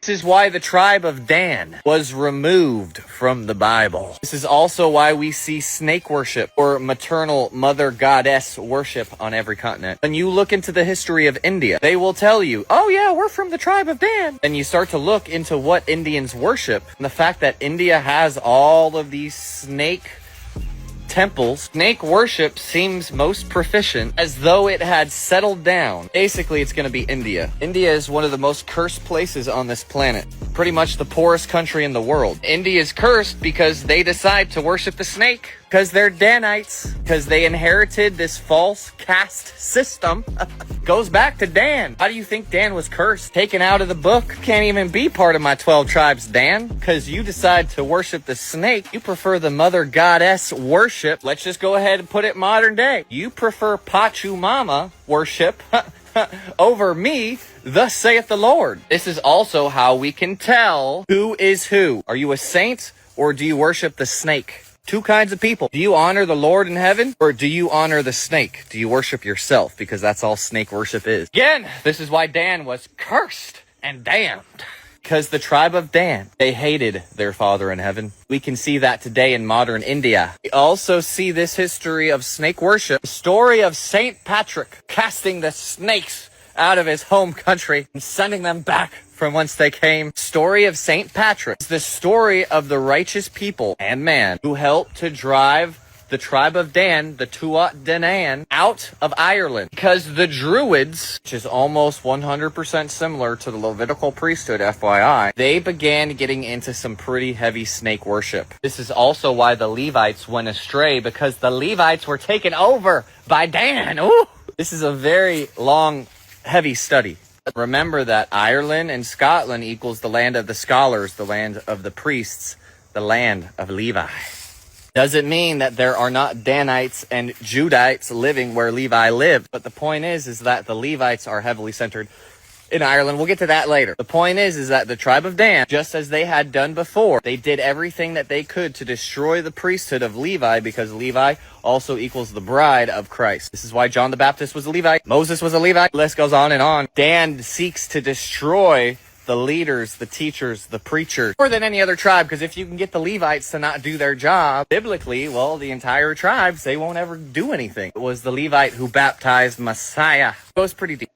This is why the tribe of Dan was removed from the Bible. This is also why we see snake worship or maternal mother goddess worship on every continent. When you look into the history of India, they will tell you, oh yeah, we're from the tribe of Dan. And you start to look into what Indians worship and the fact that India has all of these snake temples. Snake worship seems most proficient, as though it had settled down. Basically, it's going to be India. India is one of the most cursed places on this planet. Pretty much the poorest country in the world. India is cursed because they decide to worship the snake. Because they're Danites. Because they inherited this false caste system. Goes back to Dan. How do you think Dan was cursed? Taken out of the book. Can't even be part of my 12 tribes, Dan. Because you decide to worship the snake. You prefer the mother goddess worship. Let's just go ahead and put it modern day. You prefer Pachumama worship over me, thus saith the Lord. This is also how we can tell who is who. Are you a saint or do you worship the snake? Two kinds of people. Do you honor the Lord in heaven or do you honor the snake? Do you worship yourself? Because that's all snake worship is. Again, this is why Dan was cursed and damned. Because the tribe of Dan, they hated their father in heaven. We can see that today in modern India. We also see this history of snake worship. The story of Saint Patrick casting the snakes out of his home country and sending them back from whence they came. Story of Saint Patrick is the story of the righteous people and man who helped to drive the tribe of Dan, the Tuat Danann, out of Ireland. Because the Druids, which is almost 100% similar to the Levitical priesthood, FYI, they began getting into some pretty heavy snake worship. This is also why the Levites went astray, because the Levites were taken over by Dan. Ooh! This is a very long, heavy study. Remember that Ireland and Scotland equals the land of the scholars, the land of the priests, the land of Levi. Doesn't mean that there are not Danites and Judites living where Levi lived. But the point is that the Levites are heavily centered in Ireland. We'll get to that later. The point is that the tribe of Dan, just as they had done before, they did everything that they could to destroy the priesthood of Levi, because Levi also equals the bride of Christ. This is why John the Baptist was a Levite. Moses was a Levite. The list goes on and on. Dan seeks to destroy the leaders, the teachers, the preachers, more than any other tribe, because if you can get the Levites to not do their job, biblically, well, the entire tribes, they won't ever do anything. It was the Levite who baptized Messiah. It goes pretty deep.